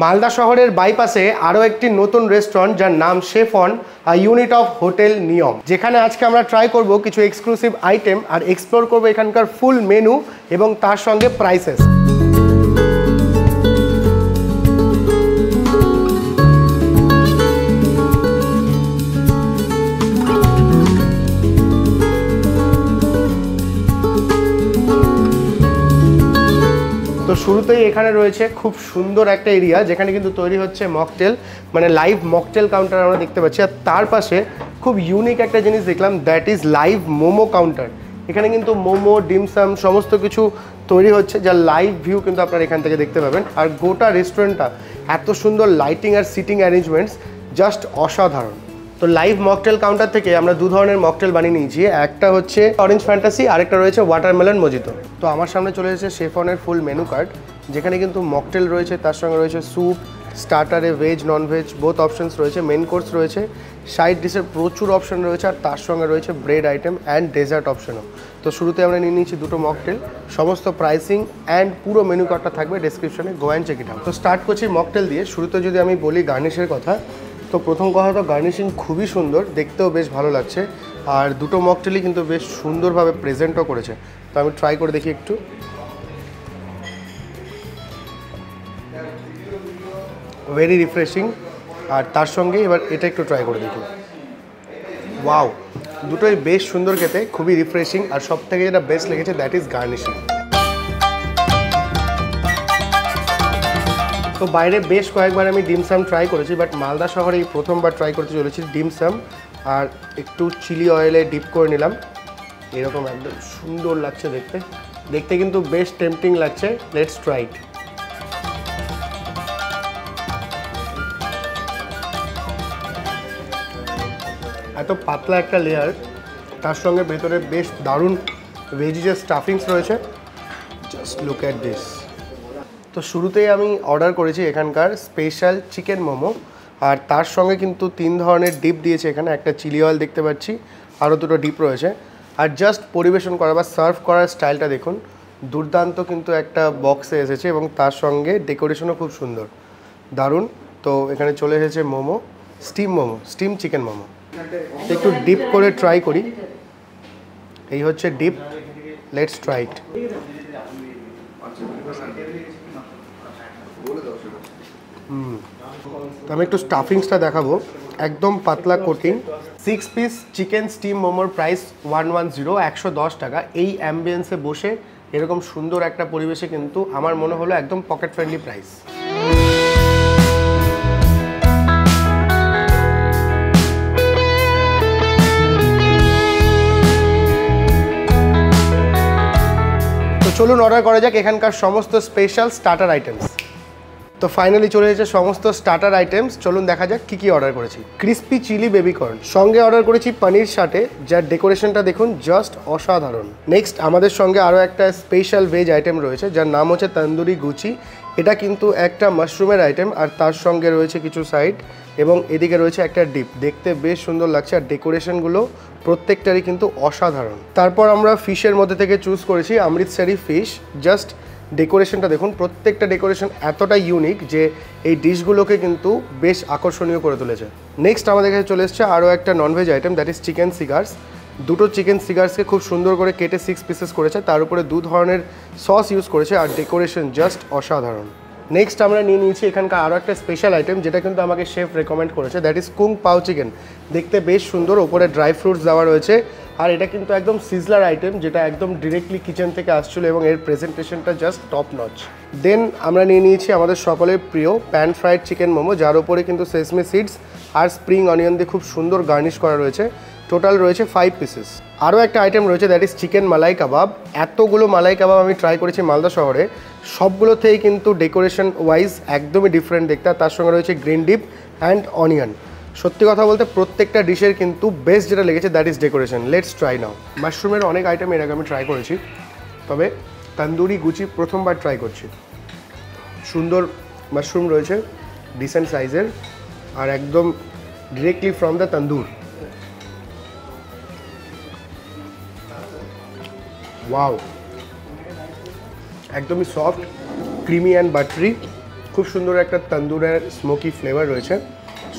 মালদা শহরের বাইপাসে আরও একটি নতুন রেস্টুরেন্ট যার নাম chef on unit of hotel নিয়ম, যেখানে আজকে আমরা ট্রাই করব কিছু এক্সক্লুসিভ আইটেম আর এক্সপ্লোর করব এখানকার ফুল মেনু এবং তার সঙ্গে প্রাইসেস। তো শুরুতেই এখানে রয়েছে খুব সুন্দর একটা এরিয়া যেখানে কিন্তু তৈরি হচ্ছে মকটেল, মানে লাইভ মকটেল কাউন্টার আমরা দেখতে পাচ্ছি। আর তার পাশে খুব ইউনিক একটা জিনিস দেখলাম, that is live momo counter. এখানে কিন্তু মোমো, ডিমসাম সমস্ত কিছু তৈরি হচ্ছে, যার লাইভ ভিউ কিন্তু আপনারা এখান থেকে দেখতে পাবেন। আর গোটা রেস্টুরেন্টটা এত সুন্দর লাইটিং আর সিটিং অ্যারেঞ্জমেন্টস, জাস্ট অসাধারণ। তো লাইভ মকটেল কাউন্টার থেকে আমরা দু ধরনের মকটেল বানিয়ে নিয়েছি, একটা হচ্ছে অরেঞ্জ ফ্যান্টাসি, আরেকটা রয়েছে ওয়াটারমেলন মজিতো। তো আমার সামনে চলে এসেছে শেফ অনের ফুল মেনু কার্ড, যেখানে কিন্তু মকটেল রয়েছে, তার সঙ্গে রয়েছে স্যুপ, স্টার্টারে veg non veg both options রয়েছে, মেন কোর্স রয়েছে, সাইড ডিশের প্রচুর অপশন রয়েছে, আর তার সঙ্গে রয়েছে ব্রেড আইটেম অ্যান্ড ডেজার্ট অপশনও। তো শুরুতে আমরা নিয়ে নিয়েছি দুটো মকটেল, সমস্ত প্রাইসিং অ্যান্ড পুরো মেনু কার্ডটা থাকবে ডেসক্রিপশনে, go and check it out. তো স্টার্ট করছি মকটেল দিয়ে। শুরুতে যদি আমি বলি গার্নিশের কথা, তো প্রথম কথা তো গার্নিশিং খুবই সুন্দর, দেখতেও বেশ ভালো লাগছে, আর দুটো মকটেলই কিন্তু বেশ সুন্দরভাবে প্রেজেন্টও করেছে। তো আমি ট্রাই করে দেখি একটু। Very refreshing. আর তার সঙ্গে এবার এটা একটু ট্রাই করে দেখি। ওয়াও, দুটোই বেশ সুন্দর খেতে, খুবই রিফ্রেশিং, আর সব থেকে যেটা বেস্ট লেগেছে দ্যাট ইজ গার্নিশিং। তো বাইরে বেশ কয়েকবার আমি ডিমসাম ট্রাই করেছি, বাট মালদা শহরে এই প্রথমবার ট্রাই করতে চলেছি ডিমসাম। আর একটু চিলি অয়েলে ডিপ করে নিলাম, এরকম একদম সুন্দর লাগছে দেখতে, দেখতে কিন্তু বেশ টেম্পটিং লাগছে। Let's try it. এত পাতলা একটা লেয়ার, তার সঙ্গে ভেতরে বেশ দারুণ ভেজিজের স্টাফিংস রয়েছে, জাস্ট লুক অ্যাট দিস। তো শুরুতেই আমি অর্ডার করেছি এখানকার স্পেশাল চিকেন মোমো, আর তার সঙ্গে কিন্তু 3 ধরনের ডিপ দিয়েছে এখানে, একটা চিলি অয়েল দেখতে পাচ্ছি, আরও দুটো ডিপ রয়েছে। আর জাস্ট পরিবেশন করা বা সার্ভ করার স্টাইলটা দেখুন, দুর্দান্ত কিন্তু একটা বক্সে এসেছে, এবং তার সঙ্গে ডেকোরেশনও খুব সুন্দর, দারুণ। তো এখানে চলে এসেছে মোমো, স্টিম চিকেন মোমো। একটু ডিপ করে ট্রাই করি, এই হচ্ছে ডিপ, লেটস ট্রাই ইট। তো আমি একটু স্টাফিংসটা দেখাবো, একদম পাতলা কোটিং। 6 পিস চিকেন স্টিম মোমোর প্রাইস 110, 110 টাকা। এই অ্যাম্বিয়েন্সে বসে এরকম সুন্দর একটা পরিবেশে কিন্তু আমার মনে হলো একদম পকেট ফ্রেন্ডলি প্রাইস। তো চলুন অর্ডার করা যাক এখানকার সমস্ত স্পেশাল স্টার্টার আইটেমস। তো ফাইনালি চলে এসেছে সমস্ত স্টার্টার আইটেমস, চলুন দেখা যাক কী কী অর্ডার করেছি। ক্রিস্পি চিলি বেবিকর্ন, সঙ্গে অর্ডার করেছি পনির সাটে, যার ডেকোরেশনটা দেখুন জাস্ট অসাধারণ। নেক্সট আমাদের সঙ্গে আরও একটা স্পেশাল ভেজ আইটেম রয়েছে, যার নাম হচ্ছে তন্দুরি গুচি। এটা কিন্তু একটা মাশরুমের আইটেম, আর তার সঙ্গে রয়েছে কিছু সাইড, এবং এদিকে রয়েছে একটা ডিপ। দেখতে বেশ সুন্দর লাগছে, আর ডেকোরেশনগুলো প্রত্যেকটারই কিন্তু অসাধারণ। তারপর আমরা ফিশের মধ্যে থেকে চুজ করেছি অমৃতসরি ফিশ। জাস্ট ডেকোরেশনটা দেখুন, প্রত্যেকটা ডেকোরেশন এতটা ইউনিক যে এই ডিশগুলোকে কিন্তু বেশ আকর্ষণীয় করে তুলেছে। নেক্সট আমাদের কাছে চলে এসছে আরও একটা non veg item, that is chicken cigars. দুটো চিকেন সিগার্সকে খুব সুন্দর করে কেটে 6 পিসেস করেছে, তার উপরে 2 ধরনের সস ইউজ করেছে, আর ডেকোরেশন জাস্ট অসাধারণ। নেক্সট আমরা নিয়ে নিয়েছি এখানকার আরও একটা স্পেশাল আইটেম, যেটা কিন্তু আমাকে শেফ রেকমেন্ড করেছে, দ্যাট ইজ কুং পাও চিকেন। দেখতে বেশ সুন্দর, ওপরে ড্রাই ফ্রুটস দেওয়া রয়েছে, আর এটা কিন্তু একদম সিজলার আইটেম, যেটা একদম ডিরেক্টলি কিচেন থেকে আসছিল, এবং এর প্রেজেন্টেশনটা জাস্ট টপ নচ। দেন আমরা নিয়ে নিয়েছি আমাদের সকলের প্রিয় প্যান ফ্রাইড চিকেন মোমো, যার উপরে কিন্তু সেসমি সিডস আর স্প্রিং অনিয়ন দিয়ে খুব সুন্দর গার্নিশ করা রয়েছে। টোটাল রয়েছে 5 পিসেস। আরও একটা আইটেম রয়েছে, দ্যাট ইজ চিকেন মালাই কাবাব। এতগুলো মালাই কাবাব আমি ট্রাই করেছি মালদা শহরে, সবগুলোতেই কিন্তু ডেকোরেশন ওয়াইজ একদমই ডিফারেন্ট দেখতে, আর তার সঙ্গে রয়েছে গ্রিন ডিপ অ্যান্ড অনিয়ন। সত্যি কথা বলতে প্রত্যেকটা ডিশের কিন্তু বেস্ট যেটা লেগেছে that is decoration. Let's try now. মাশরুমের অনেক আইটেম এর আগে আমি ট্রাই করেছি, তবে তন্দুরি গুচি প্রথমবার ট্রাই করছি। সুন্দর মাশরুম রয়েছে, ডিসেন্ট সাইজের, আর একদম directly from the tandoor. Wow, একদমই সফট, ক্রিমি অ্যান্ড বাটারি, খুব সুন্দর একটা তন্দুরের স্মোকি ফ্লেভার রয়েছে,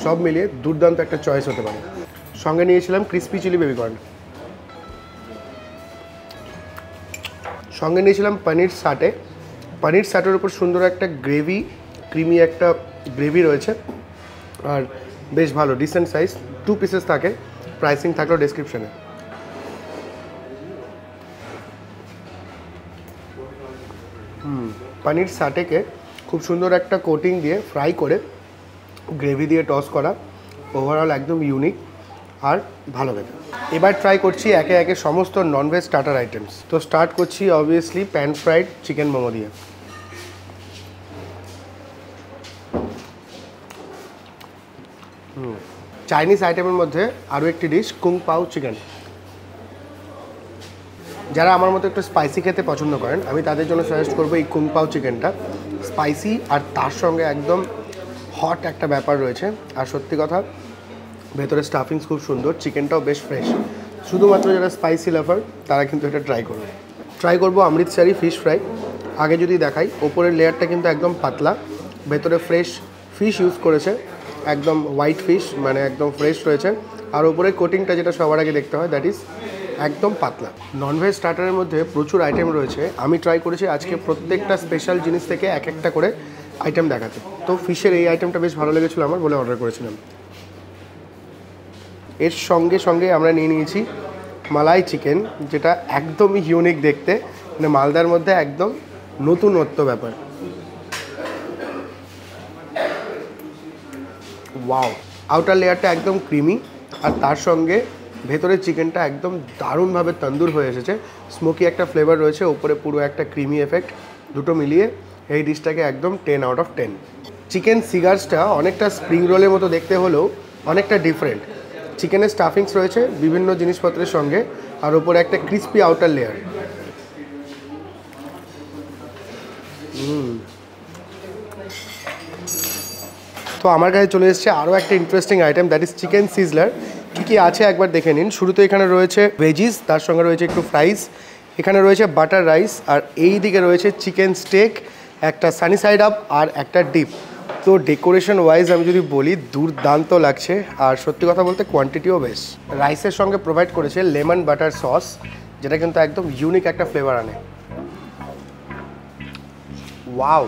সব মিলিয়ে দুর্দান্ত একটা চয়েস হতে পারে। সঙ্গে নিয়েছিলাম ক্রিসপি চিলি বেবিকর্ন, সঙ্গে নিয়েছিলাম পনির সাটে। পনির সাটের উপর সুন্দর একটা গ্রেভি, ক্রিমি একটা গ্রেভি রয়েছে, আর বেশ ভালো ডিসেন্ট সাইজ, 2 পিসেস থাকে। প্রাইসিং থাকলো ডেসক্রিপশনে। পনির সাটেকে খুব সুন্দর একটা কোটিং দিয়ে ফ্রাই করে গ্রেভি দিয়ে টস করা, ওভারঅল একদম ইউনিক আর ভালো খেতে। এবার ট্রাই করছি একে একে সমস্ত ননভেজ স্টার্টার আইটেমস। তো স্টার্ট করছি obviously pan fried chicken momo দিয়ে। চাইনিজ আইটেমের মধ্যে আরও একটি ডিশ কুং পাও চিকেন। যারা আমার মতো একটু স্পাইসি খেতে পছন্দ করেন, আমি তাদের জন্য সাজেস্ট করবো এই কুং পাও চিকেনটা। স্পাইসি আর তার সঙ্গে একদম হট একটা ব্যাপার রয়েছে, আর সত্যি কথা ভেতরে স্টাফিংস খুব সুন্দর, চিকেনটাও বেশ ফ্রেশ। শুধুমাত্র যারা স্পাইসি লাভার তারা কিন্তু এটা ট্রাই করবে। ট্রাই করবো অমৃতসরি ফিশ ফ্রাই। আগে যদি দেখাই, ওপরের লেয়ারটা কিন্তু একদম পাতলা, ভেতরে ফ্রেশ ফিশ ইউজ করেছে, একদম হোয়াইট ফিশ, মানে একদম ফ্রেশ রয়েছে। আর ওপরে কোটিংটা যেটা সবার আগে দেখতে হয়, দ্যাট ইজ একদম পাতলা। ননভেজ স্টার্টারের মধ্যে প্রচুর আইটেম রয়েছে, আমি ট্রাই করেছি আজকে প্রত্যেকটা স্পেশাল জিনিস থেকে এক একটা করে আইটেম দেখাতে। তো ফিশের এই আইটেমটা বেশ ভালো লেগেছিলো আমার, বলে অর্ডার করেছিলাম। এর সঙ্গে সঙ্গে আমরা নিয়ে নিয়েছি মালাই চিকেন, যেটা একদমই ইউনিক দেখতে, মানে মালদার মধ্যে একদম নতুনত্ব ব্যাপার। ওয়াও, আউটার লেয়ারটা একদম ক্রিমি, আর তার সঙ্গে ভেতরের চিকেনটা একদম দারুণভাবে তন্দুর হয়ে এসেছে, স্মোকি একটা ফ্লেভার রয়েছে, ওপরে পুরো একটা ক্রিমি এফেক্ট, দুটো মিলিয়ে এই ডিশটাকে একদম 10 আউট অফ 10। চিকেন সিগার্সটা অনেকটা স্প্রিং রোলের মতো দেখতে হলেও অনেকটা ডিফারেন্ট। চিকেনের স্টাফিংস রয়েছে বিভিন্ন জিনিসপত্রের সঙ্গে, আর ওপরে একটা ক্রিস্পি আউটার লেয়ার। তো আমার কাছে চলে এসেছে আরও একটা interesting item, that is chicken sizzler. কী কী আছে একবার দেখে নিন। শুরুতে এখানে রয়েছে ভেজিস, তার সঙ্গে রয়েছে একটু ফ্রাইস, এখানে রয়েছে বাটার রাইস, আর এই দিকে রয়েছে চিকেন স্টেক, একটা সানি সাইড আপ আর একটা ডিপ। তো ডেকোরেশন ওয়াইজ আমি যদি বলি, দুর্দান্ত লাগছে, আর সত্যি কথা বলতে কোয়ান্টিটিও বেশ। রাইসের সঙ্গে প্রোভাইড করেছে লেমন বাটার সস, যেটা কিন্তু একদম ইউনিক একটা ফ্লেভার আনে। ওয়াও,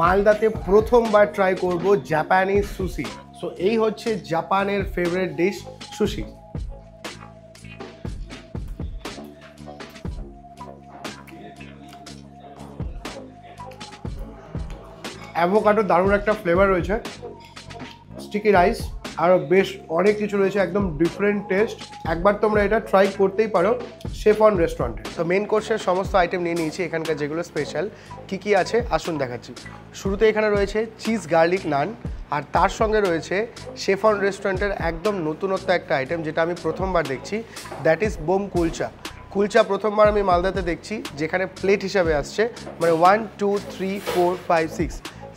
মালদাতে প্রথমবার ট্রাই করব জাপানিজ সুশি। সো এই হচ্ছে জাপানের ফেভারিট ডিশ সুশি। অ্যাভোকাডো দারুণ একটা ফ্লেভার রয়েছে, স্টিকি রাইস, আরও বেশ অনেক কিছু রয়েছে, একদম ডিফারেন্ট টেস্ট। একবার তোমরা এটা ট্রাই করতেই পারো শেফন রেস্টুরেন্টে। তো মেন কোর্সের সমস্ত আইটেম নিয়ে নিয়েছি, এখানকার যেগুলো স্পেশাল কী কী আছে আসুন দেখাচ্ছি। শুরুতে এখানে রয়েছে চিজ গার্লিক নান, আর তার সঙ্গে রয়েছে শেফন রেস্টুরেন্টের একদম নতুনত্ব একটা আইটেম, যেটা আমি প্রথমবার দেখছি, that is bomb kulcha. Kulcha প্রথমবার আমি মালদাতে দেখছি, যেখানে প্লেট হিসাবে আসছে, মানে 1 2 3 4 5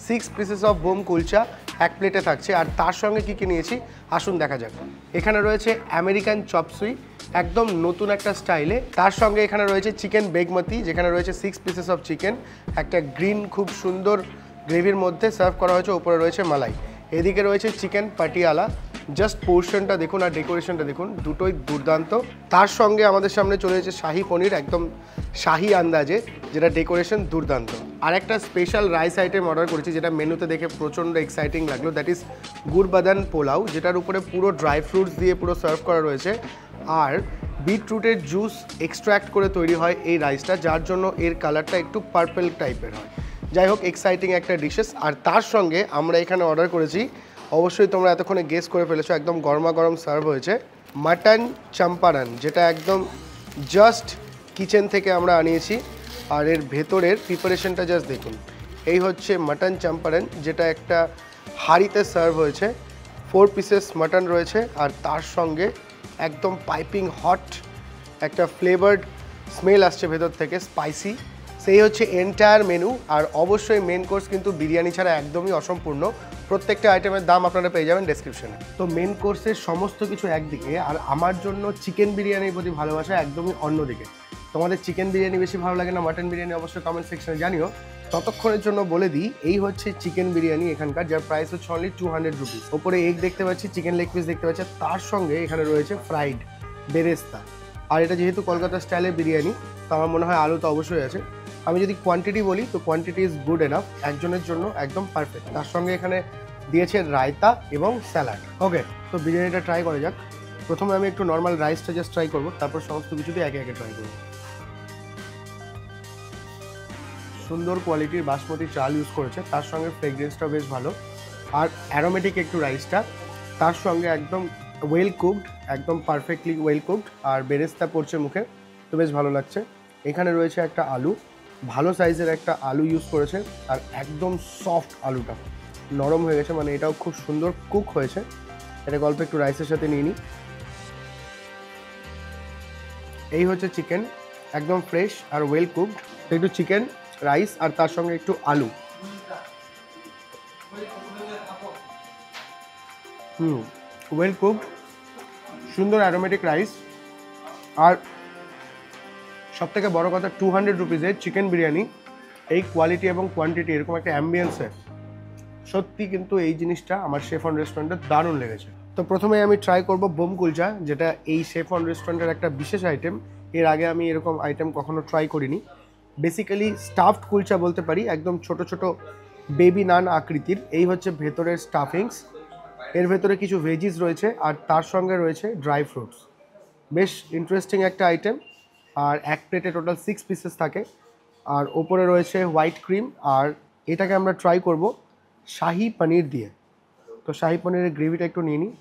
6 পিসেস অফ বোম কুলচা এক প্লেটে থাকছে। আর তার সঙ্গে কী কী নিয়েছি আসুন দেখা যাক। এখানে রয়েছে আমেরিকান চপসুই, একদম নতুন একটা স্টাইলে। তার সঙ্গে এখানে রয়েছে চিকেন বেগমতি, যেখানে রয়েছে 6 পিসেস অফ চিকেন, একটা গ্রিন খুব সুন্দর গ্রেভির মধ্যে সার্ভ করা হয়েছে, উপরে রয়েছে মালাই। এদিকে রয়েছে চিকেন পাটিয়ালা, জাস্ট পোর্শনটা দেখুন আর ডেকোরেশনটা দেখুন, দুটোই দুর্দান্ত। তার সঙ্গে আমাদের সামনে চলে এসেছে শাহি পনির, একদম শাহি আন্দাজে, যেটা ডেকোরেশন দুর্দান্ত। আর একটা স্পেশাল রাইস আইটেম অর্ডার করেছি, যেটা মেনুতে দেখে প্রচণ্ড এক্সাইটিং লাগলো, দ্যাট ইজ গুড়বাদান পোলাও, যেটার উপরে পুরো ড্রাই ফ্রুটস দিয়ে পুরো সার্ভ করা রয়েছে, আর বিটরুটের জুস এক্সট্র্যাক্ট করে তৈরি হয় এই রাইসটা, যার জন্য এর কালারটা একটু পার্পল টাইপের হয়। যাই হোক, এক্সাইটিং একটা ডিশেস। আর তার সঙ্গে আমরা এখানে অর্ডার করেছি, অবশ্যই তোমরা এতক্ষণে গেস করে ফেলেছো, একদম গরমা গরম সার্ভ হয়েছে মাটন চাম্পারান, যেটা একদম জাস্ট কিচেন থেকে আমরা আনিয়েছি। আর এর ভেতরের প্রিপারেশনটা জাস্ট দেখুন। এই হচ্ছে মাটন চাম্পারান, যেটা একটা হাঁড়িতে সার্ভ হয়েছে, 4 পিসেস মাটন রয়েছে, আর তার সঙ্গে একদম পাইপিং হট একটা ফ্লেভার্ড স্মেল আসছে ভেতর থেকে, স্পাইসি। সেই হচ্ছে এন্টায়ার মেনু। আর অবশ্যই মেন কোর্স কিন্তু বিরিয়ানি ছাড়া একদমই অসম্পূর্ণ। প্রত্যেকটা আইটেমের দাম আপনারা পেয়ে যাবেন ডেসক্রিপশনে। তো মেন কোর্সের সমস্ত কিছু একদিকে, আর আমার জন্য চিকেন বিরিয়ানির প্রতি ভালোবাসা একদমই অন্যদিকে। তোমাদের চিকেন বিরিয়ানি বেশি ভালো লাগে না মাটন বিরিয়ানি, অবশ্যই কমেন্ট সেকশনে জানিও। ততক্ষণের জন্য বলে দিই, এই হচ্ছে চিকেন বিরিয়ানি এখানকার, যার প্রাইস হচ্ছে অনলি 200 রুপিস। ওপরে এগ দেখতে পাচ্ছি, চিকেন লেগ পিস দেখতে পাচ্ছি, তার সঙ্গে এখানে রয়েছে ফ্রাইড বেরেস্তা। আর এটা যেহেতু কলকাতা স্টাইলের বিরিয়ানি, তো আমার মনে হয় আলু তো অবশ্যই আছে। আমি যদি কোয়ান্টিটি বলি, তো কোয়ান্টিটি ইজ গুড এনাফ, একজনের জন্য একদম পারফেক্ট। তার সঙ্গে এখানে দিয়েছে রায়তা এবং স্যালাড। ওকে, তো বিরিয়ানিটা ট্রাই করা যাক। প্রথমে আমি একটু নর্মাল রাইসটা জাস্ট ট্রাই করবো, তারপর সমস্ত কিছুতে একে একে ট্রাই করবো। সুন্দর কোয়ালিটির বাসমতি চাল ইউজ করেছে, তার সঙ্গে ফ্রেগরেন্সটাও বেশ ভালো, আর অ্যারোমেটিক একটু রাইসটা, তার সঙ্গে একদম ওয়েল কুকড, একদম পারফেক্টলি ওয়েল কুকড, আর বেরেস্তা পড়ছে মুখে, তো বেশ ভালো লাগছে। এখানে রয়েছে একটা আলু, ভালো সাইজের একটা আলু ইউজ করেছে, আর একদম সফট আলুটা, নরম হয়ে গেছে, মানে এটাও খুব সুন্দর কুক হয়েছে। এটা অল্প একটু রাইসের সাথে নিয়ে নিই। এই হচ্ছে চিকেন, একদম ফ্রেশ আর ওয়েল কুকড। একটু চিকেন, রাইস, আর তার সঙ্গে একটু আলু। ওয়েল কুকড, সুন্দর অ্যারোমেটিক রাইস, আর সবথেকে বড় কথা 200 রুপিসের চিকেন বিরিয়ানি, এই কোয়ালিটি এবং কোয়ান্টিটি, এরকম একটা অ্যাম্বিয়েন্সে সত্যি কিন্তু এই জিনিসটা আমার শেফ অন রেস্টুরেন্টে দারুণ লেগেছে। তো প্রথমে আমি ট্রাই করব বোম কুলচা, যেটা এই শেফ অন রেস্টুরেন্টের একটা বিশেষ আইটেম। এর আগে আমি এরকম আইটেম কখনো ট্রাই করিনি। বেসিক্যালি স্টাফড কুলচা বলতে পারি, একদম ছোট ছোট বেবি নান আকৃতির। এই হচ্ছে ভেতরের স্টাফিংস, এর ভেতরে কিছু ভেজিস রয়েছে, আর তার সঙ্গে রয়েছে ড্রাই ফ্রুটস। বেশ ইন্টারেস্টিং একটা আইটেম। আর এক প্লেটে টোটাল 6 পিসেস থাকে, আর ওপরে রয়েছে হোয়াইট ক্রিম। আর এটাকে আমরা ট্রাই করব শাহি পনির দিয়ে। তো শাহি পনিরের গ্রেভিটা একটু নিয়ে নিই,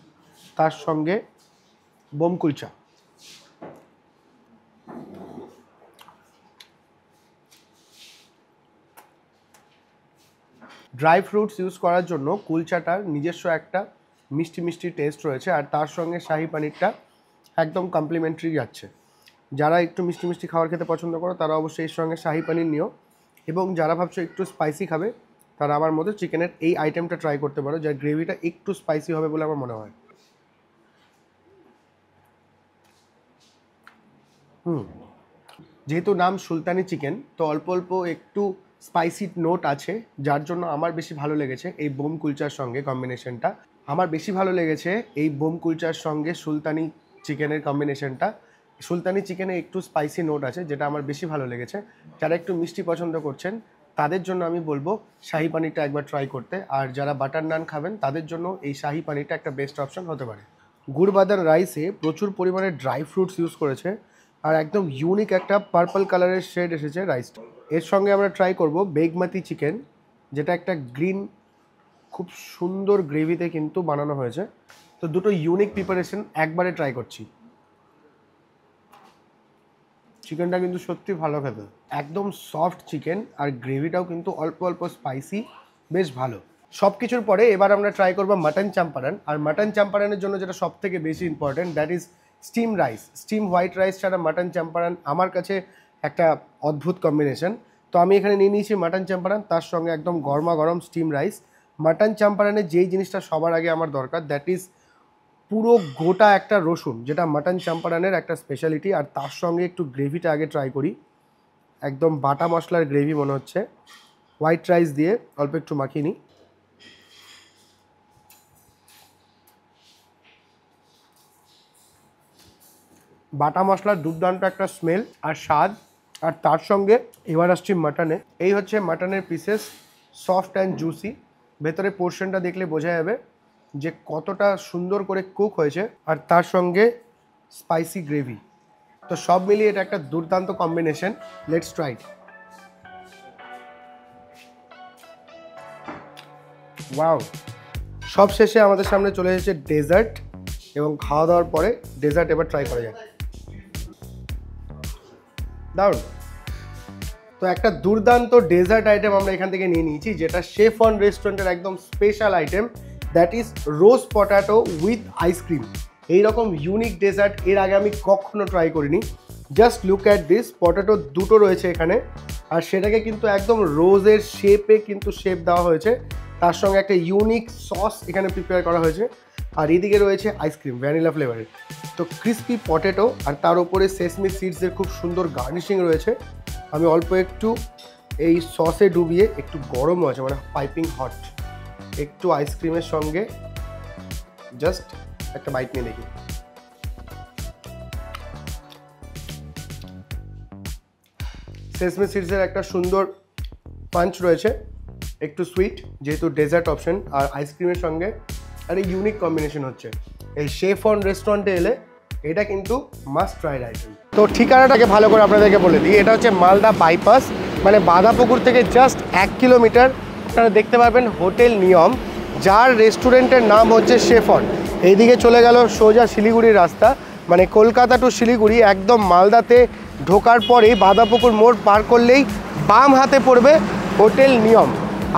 তার সঙ্গে bomb kulcha. Dry fruits use করার জন্য কুলচাটার নিজস্ব একটা মিষ্টি মিষ্টি টেস্ট রয়েছে, আর তার সঙ্গে শাহি পনিরটা একদম কমপ্লিমেন্টারি যাচ্ছে। যারা একটু মিষ্টি মিষ্টি খাবার খেতে পছন্দ করো, তারা অবশ্যই এর সঙ্গে শাহি পনির নিও। এবং যারা ভাবছো একটু স্পাইসি খাবে, তারা আমার মতো চিকেনের এই আইটেমটা ট্রাই করতে পারো, যার গ্রেভিটা একটু স্পাইসি হবে বলে আমার মনে হয়। যেহেতু নাম সুলতানি চিকেন, তো অল্প অল্প একটু স্পাইসি নোট আছে, যার জন্য আমার বেশি ভালো লেগেছে এই বোম কুলচার সঙ্গে কম্বিনেশনটা। আমার বেশি ভালো লেগেছে এই বোম কুলচার সঙ্গে সুলতানি চিকেনের কম্বিনেশনটা। সুলতানি চিকেনে একটু স্পাইসি নোট আছে, যেটা আমার বেশি ভালো লেগেছে। যারা একটু মিষ্টি পছন্দ করছেন, তাদের জন্য আমি বলবো শাহি পানিরটা একবার ট্রাই করতে। আর যারা বাটার নান খাবেন, তাদের জন্য এই শাহি পানিরটা একটা বেস্ট অপশন হতে পারে। গুড় বাদাম রাইসে প্রচুর পরিমাণে ড্রাই ফ্রুটস ইউজ করেছে, আর একদম ইউনিক একটা পার্পল কালারের শেড এসেছে রাইসটা। এর সঙ্গে আমরা ট্রাই করব বেগমতি চিকেন, যেটা একটা গ্রিন খুব সুন্দর গ্রেভিতে কিন্তু বানানো হয়েছে। তো দুটো ইউনিক প্রিপারেশন একবারে ট্রাই করছি। চিকেনটা কিন্তু সত্যি ভালো খেতে, একদম সফট চিকেন, আর গ্রেভিটাও কিন্তু অল্প অল্প স্পাইসি, বেশ ভালো। সব কিছুর পরে এবার আমরা ট্রাই করবো মাটন চাম্পারান। আর মাটন চাম্পারানের জন্য যেটা সব থেকে বেশি important, that is steam rice. Steam white rice ছাড়া মাটন চাম্পারান আমার কাছে একটা অদ্ভুত কম্বিনেশন। তো আমি এখানে নিয়ে নিয়েছি মাটন চাম্পারান, তার সঙ্গে একদম গরমা গরম স্টিম রাইস। মাটন চাম্পারানের যেই জিনিসটা সবার আগে আমার দরকার, দ্যাট ইজ পুরো গোটা একটা রসুন, যেটা মাটন চাম্পারানের একটা স্পেশালিটি। আর তার সঙ্গে একটু গ্রেভিটা আগে ট্রাই করি, একদম বাটা মশলার গ্রেভি মনে হচ্ছে। হোয়াইট রাইস দিয়ে অল্প একটু মাখিয়ে নিই। বাটা মশলার দুর্দান্ত একটা স্মেল আর স্বাদ। আর তার সঙ্গে এবার আসছি মাটনে। এই হচ্ছে মাটনের পিসেস, সফট অ্যান্ড জুসি। ভেতরে পোর্শনটা দেখলে বোঝা যাবে যে কতটা সুন্দর করে কুক হয়েছে, আর তার সঙ্গে স্পাইসি গ্রেভি। তো সব মিলিয়ে এটা একটা দুর্দান্ত combination. Let's try it. Wow! সব শেষে আমাদের সামনে চলে এসেছে ডেজার্ট, এবং খাওয়া দাওয়ার পরে ডেজার্ট এবার ট্রাই করা যায়। দারুণ! তো একটা দুর্দান্ত ডেজার্ট আইটেম আমরা এখান থেকে নিয়ে নিয়েছি, যেটা শেফ অন রেস্টুরেন্টের একদম special item, that is rose potato with ice cream. এইরকম ইউনিক ডেজার্ট এর আগে আমি কখনো ট্রাই করিনি। Just look at this, potato দুটো রয়েছে এখানে, আর সেটাকে কিন্তু একদম রোজের শেপে কিন্তু শেপ দেওয়া হয়েছে। তার সঙ্গে একটা ইউনিক সস এখানে প্রিপেয়ার করা হয়েছে। আর এদিকে রয়েছে আইসক্রিম ভ্যানিলা ফ্লেভারের। তো ক্রিস্পি পটেটো আর তার উপরে সেসমি সিডসের খুব সুন্দর গার্নিশিং রয়েছে। আমি অল্প একটু এই সসে ডুবিয়ে, একটু গরমও আছে মানে পাইপিং হট, একটু আইসক্রিমের সঙ্গে জাস্ট একটা বাইট নিয়ে দেখি। সেসমি সিডসের একটা সুন্দর পাঞ্চ রয়েছে, একটু সুইট যেহেতু ডেজার্ট অপশন, আর আইসক্রিমের সঙ্গে আর এই ইউনিক কম্বিনেশন হচ্ছে। এই শেফ অন রেস্টুরেন্টে এলে এটা কিন্তু মাস্ট ট্রাইড আইটেম। তো ঠিকানাটাকে ভালো করে আপনাদেরকে বলে দিই, এটা হচ্ছে মালদা বাইপাস, মানে বাঁধাপুকুর থেকে জাস্ট 1 কিলোমিটার। আপনারা দেখতে পাবেন হোটেল নিয়ম, যার রেস্টুরেন্টের নাম হচ্ছে শেফ অন। এইদিকে চলে গেল সোজা শিলিগুড়ির রাস্তা, মানে কলকাতা টু শিলিগুড়ি। একদম মালদাতে ঢোকার পরেই বাঁধাপুকুর মোড় পার করলেই বাম হাতে পড়বে হোটেল নিয়ম।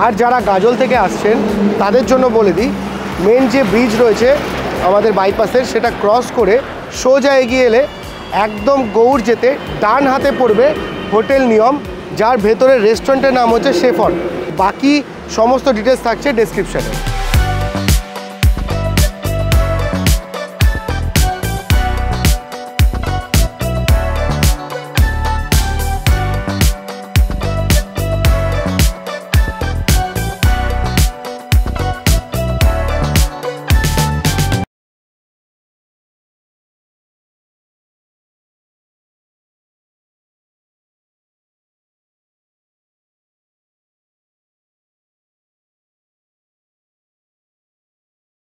আর যারা গাজল থেকে আসছেন তাদের জন্য বলে দিই, মেন যে ব্রিজ রয়েছে আমাদের বাইপাসের, সেটা ক্রস করে সোজা এগিয়ে এলে একদম গৌড় যেতে ডান হাতে পড়বে হোটেল নিয়ম, যার ভেতরে রেস্টুরেন্টের নাম হচ্ছে শেফ অন। বাকি সমস্ত ডিটেলস থাকছে ডেসক্রিপশানে।